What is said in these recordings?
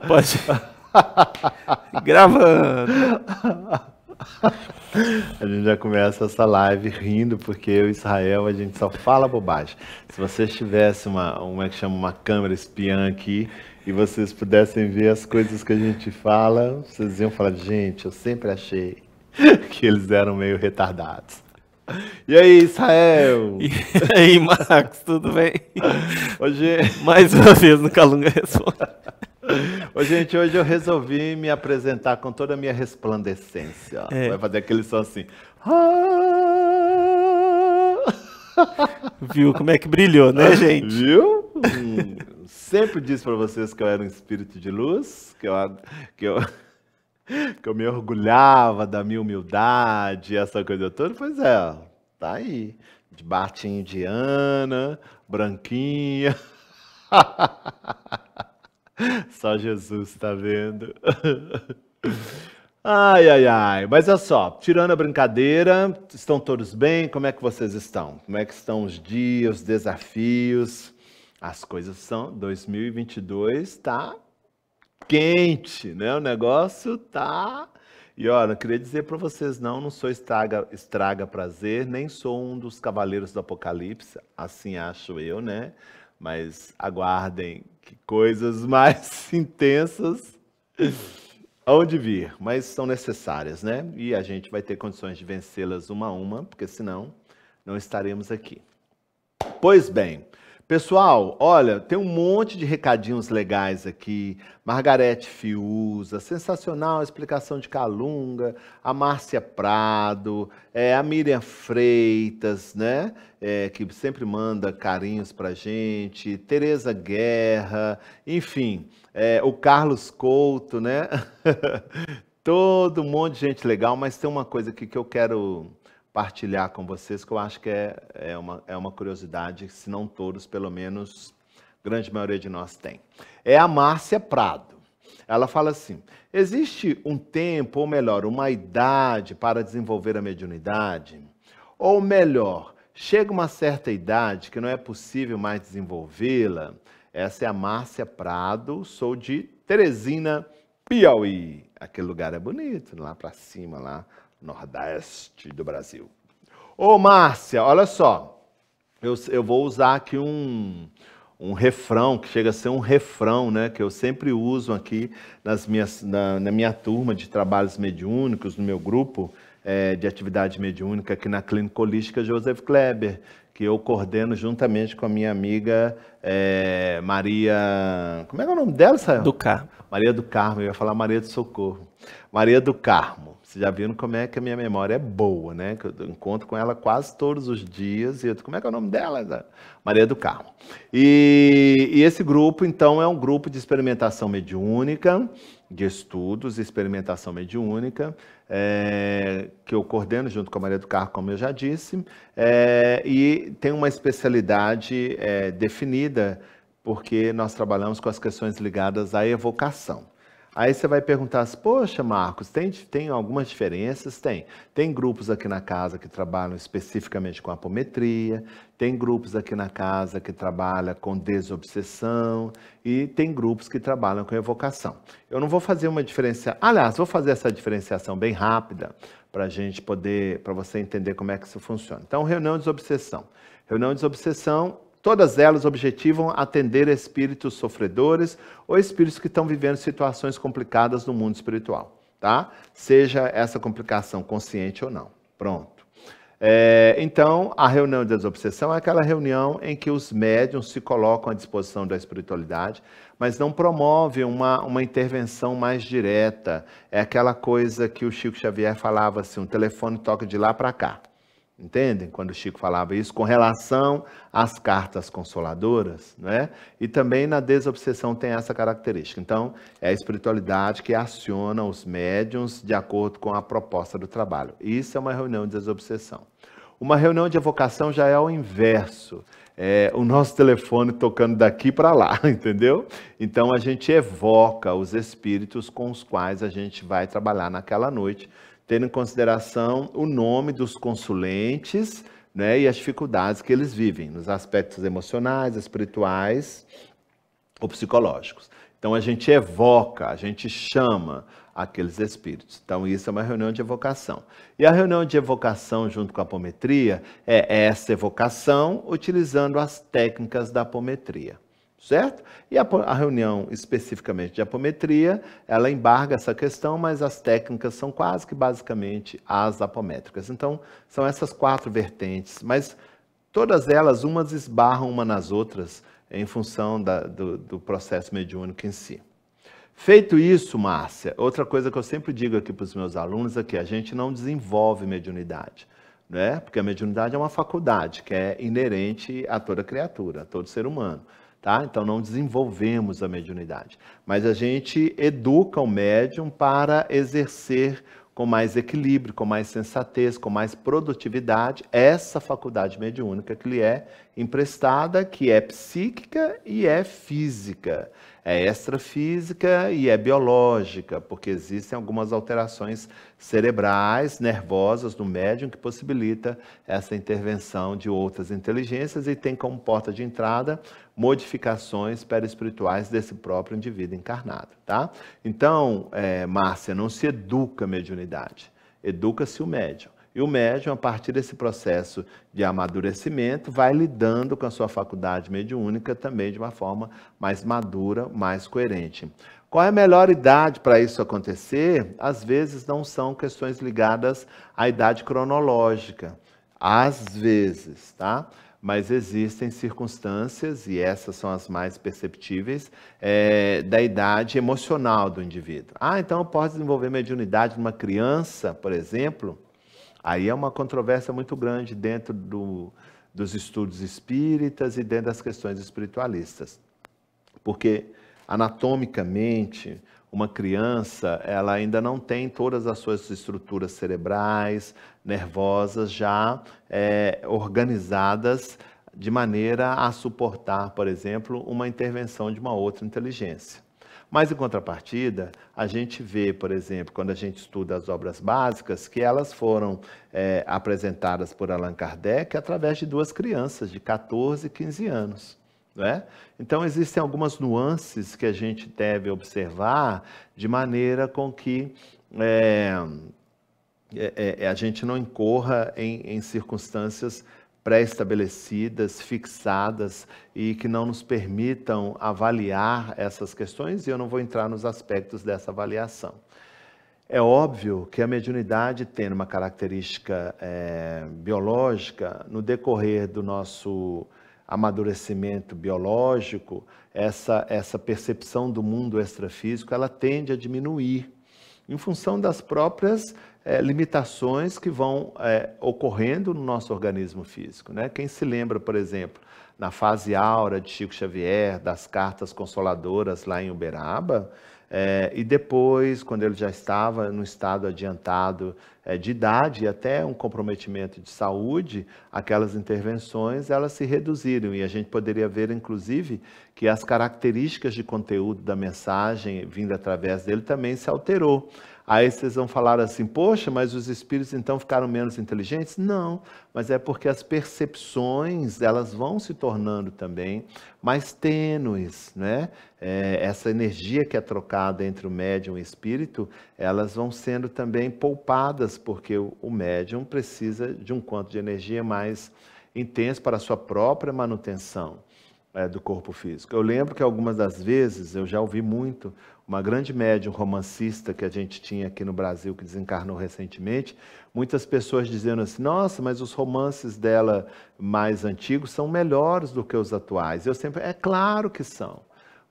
Pode. Gravando. A gente já começa essa live rindo, porque eu e Israel, a gente só fala bobagem. Se vocês tivessem como é que chama, uma câmera espiã aqui, e vocês pudessem ver as coisas que a gente fala, vocês iam falar, gente, eu sempre achei que eles eram meio retardados. E aí, Israel? E aí, Marcos, tudo bem? Hoje... Mais uma vez no Calunga Responde. Ô, gente, hoje eu resolvi me apresentar com toda a minha resplandecência. Vai fazer aquele som assim. Viu como é que brilhou, né, gente? Viu? Sempre disse para vocês que eu era um espírito de luz, que eu me orgulhava da minha humildade, essa coisa toda. Pois é, tá aí. De batinha indiana, branquinha. Só Jesus tá vendo. Ai, ai, ai. Mas olha só, tirando a brincadeira, estão todos bem? Como é que vocês estão? Como é que estão os dias, os desafios? As coisas são... 2022 tá quente, né? O negócio tá... E olha, eu queria dizer para vocês, não sou estraga prazer, nem sou um dos cavaleiros do Apocalipse, assim acho eu, né? Mas aguardem que coisas mais intensas hão de vir, mas são necessárias, né? E a gente vai ter condições de vencê-las uma a uma, porque senão não estaremos aqui. Pois bem, pessoal, olha, tem um monte de recadinhos legais aqui. Margarete Fiuza, sensacional explicação de Calunga. A Márcia Prado, a Miriam Freitas, né? Que sempre manda carinhos pra gente. Tereza Guerra, enfim, o Carlos Couto, né? Todo um monte de gente legal, mas tem uma coisa aqui que eu quero partilhar com vocês, que eu acho que é uma curiosidade, se não todos, pelo menos, a grande maioria de nós tem. É a Márcia Prado. Ela fala assim, existe um tempo, ou melhor, uma idade para desenvolver a mediunidade? Ou melhor, chega uma certa idade que não é possível mais desenvolvê-la? Essa é a Márcia Prado, sou de Teresina, Piauí. Aquele lugar é bonito, lá para cima, lá Nordeste do Brasil. Ô, Márcia, olha só. Eu vou usar aqui um refrão, que chega a ser um refrão, né? Que eu sempre uso aqui na minha turma de trabalhos mediúnicos, no meu grupo de atividade mediúnica aqui na Clínica Holística Joseph Kleber, que eu coordeno juntamente com a minha amiga Maria... Como é que é o nome dela, Sael? Do Carmo. Maria do Carmo, eu ia falar Maria do Socorro. Maria do Carmo. Vocês já viram como é que a minha memória é boa, né? Que eu encontro com ela quase todos os dias. E como é que é o nome dela? Maria do Carmo. E esse grupo, então, é um grupo de experimentação mediúnica, de estudos e experimentação mediúnica, que eu coordeno junto com a Maria do Carmo, como eu já disse, e tem uma especialidade definida, porque nós trabalhamos com as questões ligadas à evocação. Aí você vai perguntar assim, poxa, Marcos, tem algumas diferenças? Tem grupos aqui na casa que trabalham especificamente com apometria, tem grupos aqui na casa que trabalham com desobsessão e tem grupos que trabalham com evocação. Eu não vou fazer uma diferenciação, aliás, vou fazer essa diferenciação bem rápida para você entender como é que isso funciona. Então, reunião de desobsessão. Reunião de desobsessão, todas elas objetivam atender espíritos sofredores ou espíritos que estão vivendo situações complicadas no mundo espiritual, tá? Seja essa complicação consciente ou não. Pronto. Então, a reunião de desobsessão é aquela reunião em que os médiuns se colocam à disposição da espiritualidade, mas não promove uma intervenção mais direta. É aquela coisa que o Chico Xavier falava assim, um telefone toca de lá para cá. Entendem? Quando o Chico falava isso com relação às cartas consoladoras, né? E também na desobsessão tem essa característica. Então, é a espiritualidade que aciona os médiuns de acordo com a proposta do trabalho. Isso é uma reunião de desobsessão. Uma reunião de evocação já é o inverso. É o nosso telefone tocando daqui para lá, entendeu? Então, a gente evoca os espíritos com os quais a gente vai trabalhar naquela noite, tendo em consideração o nome dos consulentes, né, e as dificuldades que eles vivem, nos aspectos emocionais, espirituais ou psicológicos. Então a gente evoca, a gente chama aqueles espíritos. Então isso é uma reunião de evocação. E a reunião de evocação junto com a apometria é essa evocação utilizando as técnicas da apometria. Certo? E a reunião especificamente de apometria, ela embarga essa questão, mas as técnicas são quase que basicamente as apométricas. Então, são essas 4 vertentes, mas todas elas, umas esbarram uma nas outras em função do processo mediúnico em si. Feito isso, Márcia, outra coisa que eu sempre digo aqui para os meus alunos é que a gente não desenvolve mediunidade, né? Porque a mediunidade é uma faculdade que é inerente a toda criatura, a todo ser humano. Tá? Então não desenvolvemos a mediunidade, mas a gente educa o médium para exercer com mais equilíbrio, com mais sensatez, com mais produtividade essa faculdade mediúnica que lhe é emprestada, que é psíquica e é física, é extrafísica e é biológica, porque existem algumas alterações cerebrais, nervosas no médium que possibilita essa intervenção de outras inteligências e tem como porta de entrada modificações perispirituais desse próprio indivíduo encarnado, tá? Então, Márcia, não se educa a mediunidade, educa-se o médium. E o médium, a partir desse processo de amadurecimento, vai lidando com a sua faculdade mediúnica também de uma forma mais madura, mais coerente. Qual é a melhor idade para isso acontecer? Às vezes não são questões ligadas à idade cronológica. Às vezes, tá? Mas existem circunstâncias, e essas são as mais perceptíveis, da idade emocional do indivíduo. Então eu posso desenvolver mediunidade numa criança, por exemplo? Aí é uma controvérsia muito grande dentro dos estudos espíritas e dentro das questões espiritualistas. Porque, anatomicamente, uma criança ela ainda não tem todas as suas estruturas cerebrais, nervosas já organizadas de maneira a suportar, por exemplo, uma intervenção de uma outra inteligência. Mas, em contrapartida, a gente vê, por exemplo, quando a gente estuda as obras básicas, que elas foram apresentadas por Allan Kardec através de 2 crianças de 14 e 15 anos. Não é? Então, existem algumas nuances que a gente deve observar de maneira com que a gente não incorra em circunstâncias pré-estabelecidas, fixadas e que não nos permitam avaliar essas questões, e eu não vou entrar nos aspectos dessa avaliação. É óbvio que a mediunidade tem uma característica biológica no decorrer do nosso amadurecimento biológico, essa percepção do mundo extrafísico, ela tende a diminuir em função das próprias limitações que vão ocorrendo no nosso organismo físico, né? Quem se lembra, por exemplo, na fase áurea de Chico Xavier, das cartas consoladoras lá em Uberaba, e depois, quando ele já estava no estado adiantado de idade e até um comprometimento de saúde, aquelas intervenções elas se reduziram e a gente poderia ver, inclusive, que as características de conteúdo da mensagem vindo através dele também se alterou. Aí vocês vão falar assim, poxa, mas os espíritos então ficaram menos inteligentes? Não, mas é porque as percepções elas vão se tornando também mais tênues, né? Essa energia que é trocada entre o médium e o espírito, elas vão sendo também poupadas, porque o médium precisa de um quanto de energia mais intenso para a sua própria manutenção do corpo físico. Eu lembro que algumas das vezes, eu já ouvi muito, uma grande médium romancista que a gente tinha aqui no Brasil, que desencarnou recentemente, muitas pessoas dizendo assim, nossa, mas os romances dela mais antigos são melhores do que os atuais. Eu sempre, é claro que são,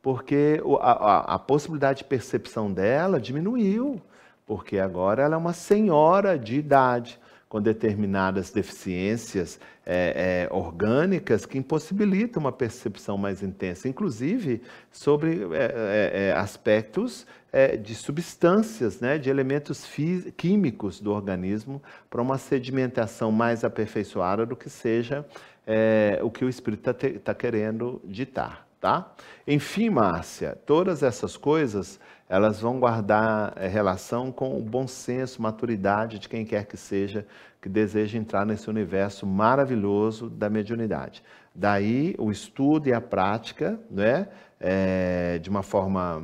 porque a possibilidade de percepção dela diminuiu, porque agora ela é uma senhora de idade, com determinadas deficiências orgânicas que impossibilitam uma percepção mais intensa, inclusive sobre aspectos de substâncias, né, de elementos químicos do organismo, para uma sedimentação mais aperfeiçoada do que seja o que o espírito está querendo ditar. Tá? Enfim, Márcia, todas essas coisas elas vão guardar relação com o bom senso, maturidade de quem quer que seja que deseja entrar nesse universo maravilhoso da mediunidade. Daí o estudo e a prática, né, de uma forma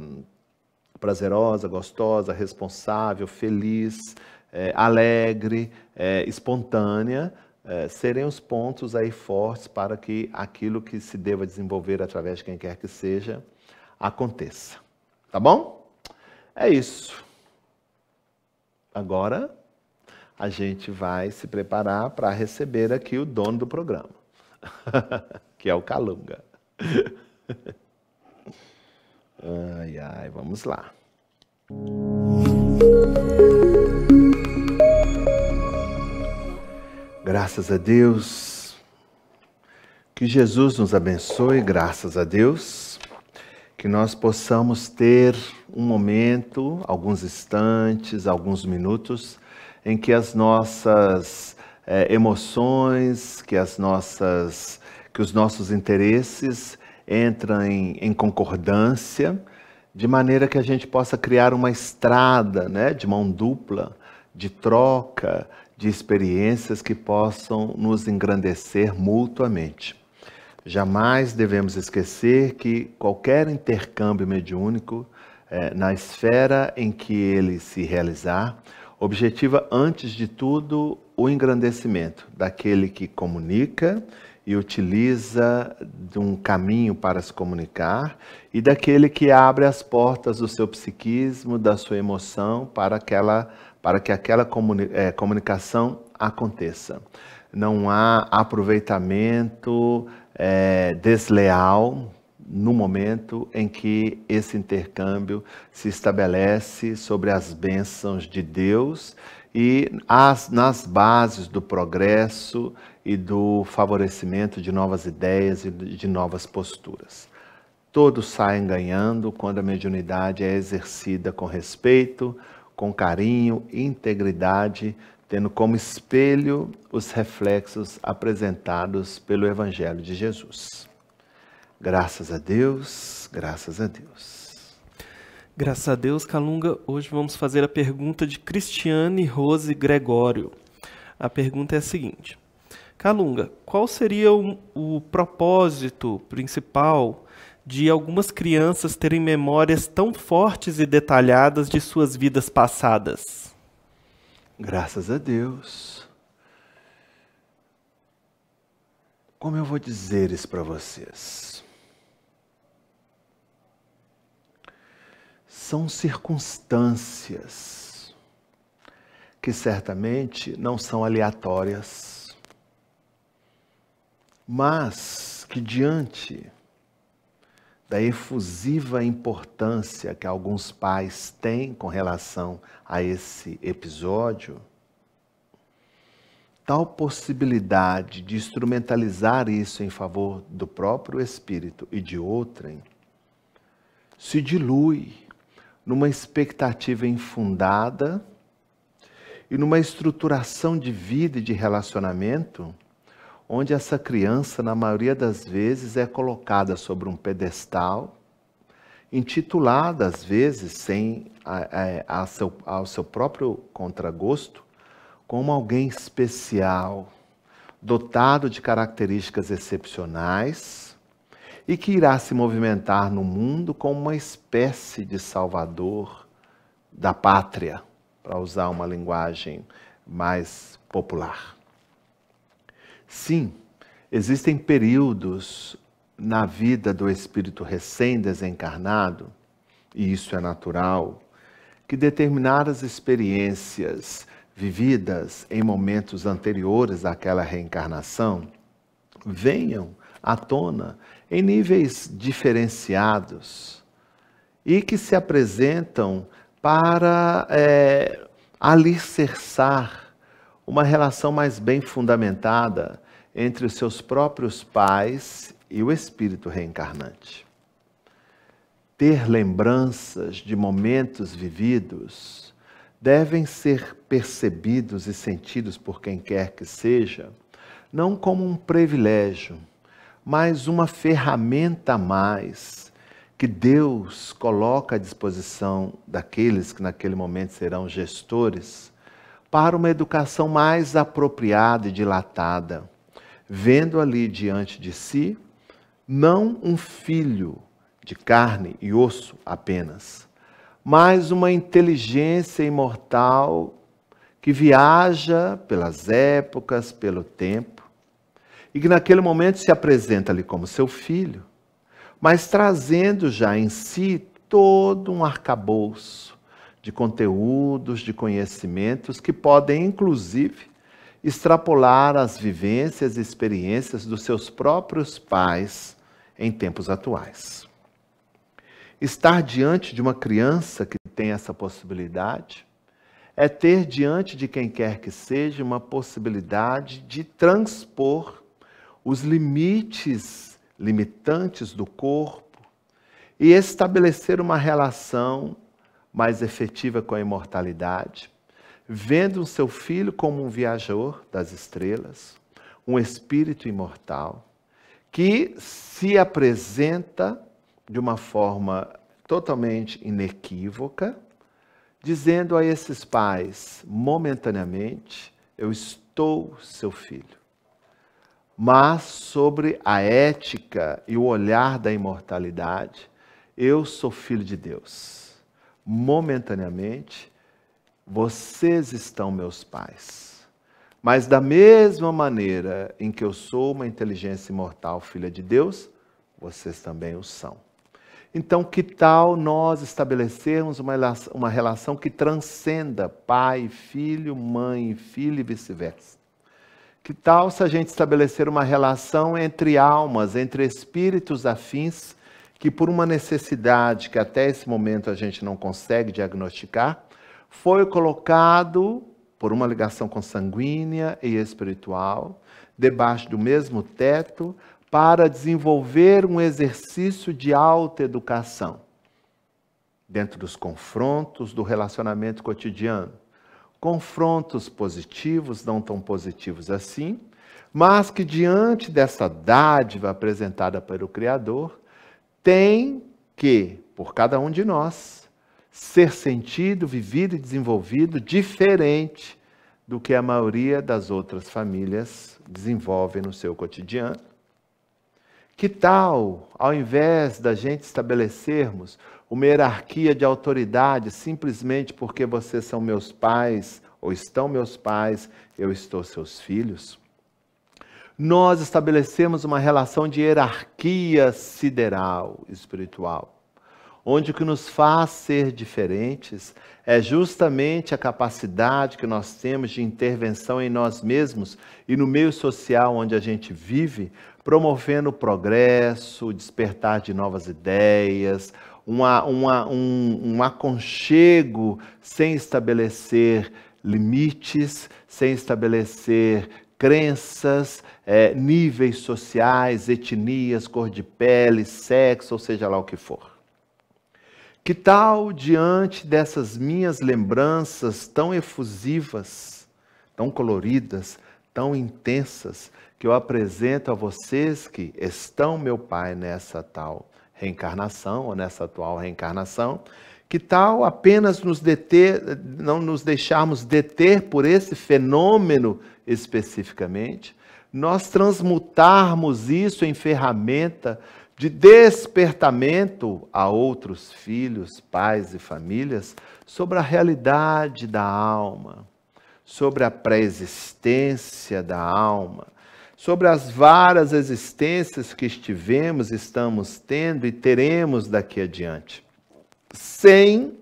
prazerosa, gostosa, responsável, feliz, alegre, espontânea, serem os pontos aí fortes para que aquilo que se deva desenvolver através de quem quer que seja, aconteça. Tá bom? É isso. Agora, a gente vai se preparar para receber aqui o dono do programa, que é o Calunga. Ai, ai, vamos lá. Graças a Deus, que Jesus nos abençoe, graças a Deus, que nós possamos ter um momento, alguns instantes, alguns minutos, em que as nossas emoções, que os nossos interesses entram em concordância, de maneira que a gente possa criar uma estrada, né, de mão dupla, de troca, de experiências que possam nos engrandecer mutuamente. Jamais devemos esquecer que qualquer intercâmbio mediúnico, na esfera em que ele se realizar, objetiva, antes de tudo, o engrandecimento daquele que comunica e utiliza de um caminho para se comunicar e daquele que abre as portas do seu psiquismo, da sua emoção, para que aquela comunicação aconteça. Não há aproveitamento desleal no momento em que esse intercâmbio se estabelece sobre as bênçãos de Deus e nas bases do progresso e do favorecimento de novas ideias e de novas posturas. Todos saem ganhando quando a mediunidade é exercida com respeito, com carinho, integridade, tendo como espelho os reflexos apresentados pelo Evangelho de Jesus. Graças a Deus, graças a Deus. Graças a Deus, Calunga, hoje vamos fazer a pergunta de Cristiane Rose Gregório. A pergunta é a seguinte: Calunga, qual seria o propósito principal de algumas crianças terem memórias tão fortes e detalhadas de suas vidas passadas? Graças a Deus. Como eu vou dizer isso para vocês? São circunstâncias que certamente não são aleatórias, mas que diante da efusiva importância que alguns pais têm com relação a esse episódio, tal possibilidade de instrumentalizar isso em favor do próprio espírito e de outrem, se dilui numa expectativa infundada e numa estruturação de vida e de relacionamento, onde essa criança, na maioria das vezes, é colocada sobre um pedestal, intitulada, às vezes, sem ao seu próprio contragosto, como alguém especial, dotado de características excepcionais, e que irá se movimentar no mundo como uma espécie de salvador da pátria, para usar uma linguagem mais popular. Sim, existem períodos na vida do espírito recém-desencarnado, e isso é natural, que determinadas experiências vividas em momentos anteriores àquela reencarnação venham à tona em níveis diferenciados e que se apresentam para alicerçar uma relação mais bem fundamentada entre os seus próprios pais e o espírito reencarnante. Ter lembranças de momentos vividos devem ser percebidos e sentidos por quem quer que seja, não como um privilégio, mas uma ferramenta a mais que Deus coloca à disposição daqueles que naquele momento serão gestores para uma educação mais apropriada e dilatada, vendo ali diante de si não um filho de carne e osso apenas, mas uma inteligência imortal que viaja pelas épocas, pelo tempo, e que naquele momento se apresenta ali como seu filho, mas trazendo já em si todo um arcabouço de conteúdos, de conhecimentos que podem, inclusive, extrapolar as vivências e experiências dos seus próprios pais em tempos atuais. Estar diante de uma criança que tem essa possibilidade é ter diante de quem quer que seja uma possibilidade de transpor os limites limitantes do corpo e estabelecer uma relação mais efetiva com a imortalidade, vendo o seu filho como um viajor das estrelas, um espírito imortal, que se apresenta de uma forma totalmente inequívoca, dizendo a esses pais, momentaneamente, eu estou seu filho. Mas sobre a ética e o olhar da imortalidade, eu sou filho de Deus. Momentaneamente, vocês estão meus pais. Mas da mesma maneira em que eu sou uma inteligência imortal, filha de Deus, vocês também o são. Então, que tal nós estabelecermos uma relação que transcenda pai, filho, mãe, filho e vice-versa? Que tal se a gente estabelecer uma relação entre almas, entre espíritos afins, que por uma necessidade que até esse momento a gente não consegue diagnosticar, foi colocado por uma ligação consanguínea e espiritual, debaixo do mesmo teto, para desenvolver um exercício de autoeducação, dentro dos confrontos do relacionamento cotidiano. Confrontos positivos, não tão positivos assim, mas que diante dessa dádiva apresentada pelo Criador, tem que, por cada um de nós, ser sentido, vivido e desenvolvido diferente do que a maioria das outras famílias desenvolvem no seu cotidiano. Que tal, ao invés da gente estabelecermos uma hierarquia de autoridade simplesmente porque vocês são meus pais, ou estão meus pais, eu estou seus filhos, nós estabelecemos uma relação de hierarquia sideral, espiritual, onde o que nos faz ser diferentes é justamente a capacidade que nós temos de intervenção em nós mesmos e no meio social onde a gente vive, promovendo o progresso, o despertar de novas ideias, um aconchego sem estabelecer limites, sem estabelecer crenças, níveis sociais, etnias, cor de pele, sexo, ou seja lá o que for. Que tal, diante dessas minhas lembranças tão efusivas, tão coloridas, tão intensas, que eu apresento a vocês que estão meu Pai nessa tal reencarnação, ou nessa atual reencarnação, que tal apenas não nos deixarmos deter por esse fenômeno especificamente, nós transmutarmos isso em ferramenta de despertamento a outros filhos, pais e famílias sobre a realidade da alma, sobre a pré-existência da alma, sobre as várias existências que estivemos, estamos tendo e teremos daqui adiante, sem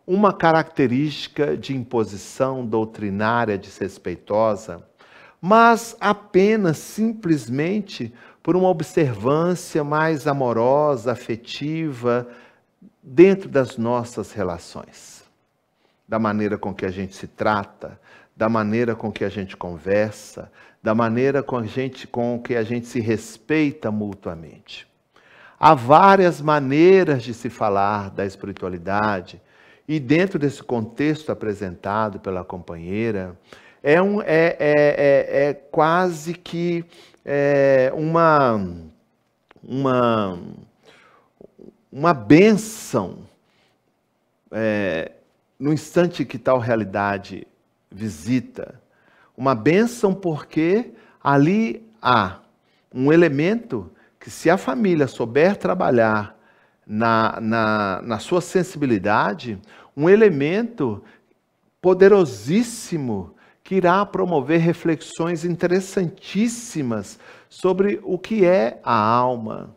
uma característica de imposição doutrinária desrespeitosa, mas apenas simplesmente por uma observância mais amorosa, afetiva, dentro das nossas relações, da maneira com que a gente se trata, da maneira com que a gente conversa, da maneira com que a gente se respeita mutuamente. Há várias maneiras de se falar da espiritualidade e dentro desse contexto apresentado pela companheira, é quase uma bênção no instante que tal realidade visita. Uma bênção porque ali há um elemento que, se a família souber trabalhar na sua sensibilidade, um elemento poderosíssimo que irá promover reflexões interessantíssimas sobre o que é a alma,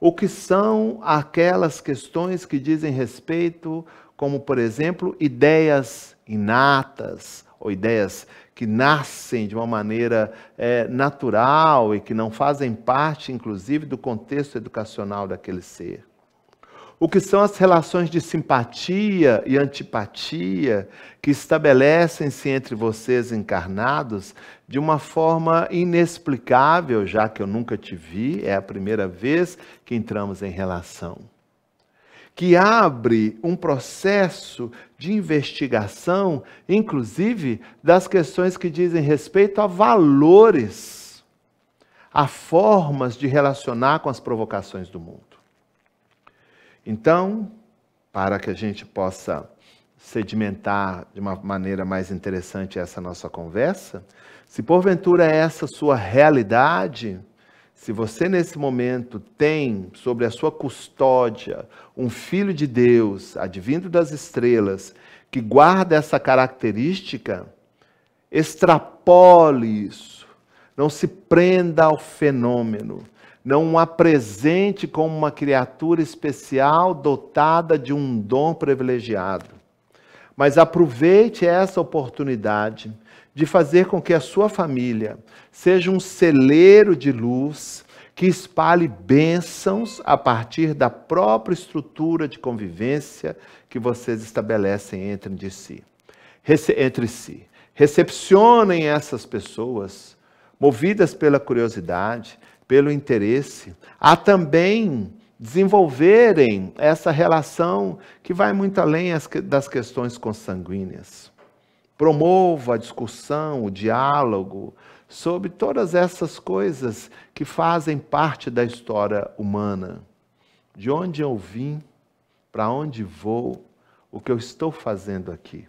o que são aquelas questões que dizem respeito, como, por exemplo, ideias inatas, ou ideias que nascem de uma maneira natural e que não fazem parte, inclusive, do contexto educacional daquele ser. O que são as relações de simpatia e antipatia que estabelecem-se entre vocês encarnados de uma forma inexplicável, já que eu nunca te vi, é a primeira vez que entramos em relação. Que abre um processo de investigação, inclusive das questões que dizem respeito a valores, a formas de relacionar com as provocações do mundo. Então, para que a gente possa sedimentar de uma maneira mais interessante essa nossa conversa, se porventura é essa sua realidade, se você nesse momento tem sobre a sua custódia um filho de Deus, advindo das estrelas, que guarda essa característica, extrapole isso, não se prenda ao fenômeno, não o apresente como uma criatura especial dotada de um dom privilegiado, mas aproveite essa oportunidade de fazer com que a sua família seja um celeiro de luz que espalhe bênçãos a partir da própria estrutura de convivência que vocês estabelecem entre si. Recepcionem essas pessoas, movidas pela curiosidade, pelo interesse, a também desenvolverem essa relação que vai muito além das questões consanguíneas. Promova a discussão, o diálogo sobre todas essas coisas que fazem parte da história humana. De onde eu vim, para onde vou, o que eu estou fazendo aqui.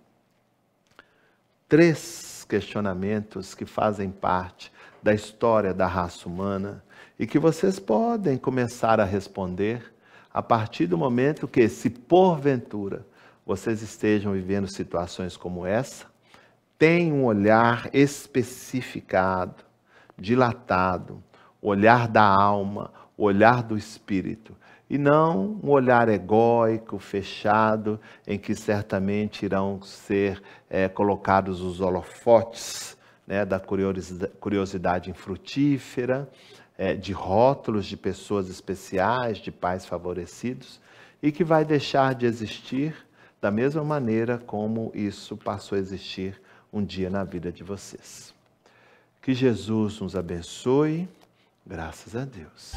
3 questionamentos que fazem parte da história da raça humana e que vocês podem começar a responder a partir do momento que, se porventura vocês estejam vivendo situações como essa, tem um olhar especificado, dilatado, o olhar da alma, o olhar do espírito, e não um olhar egóico, fechado, em que certamente irão ser colocados os holofotes, né, da curiosidade infrutífera, de rótulos de pessoas especiais, de pais favorecidos, e que vai deixar de existir da mesma maneira como isso passou a existir um dia na vida de vocês. Que Jesus nos abençoe, graças a Deus.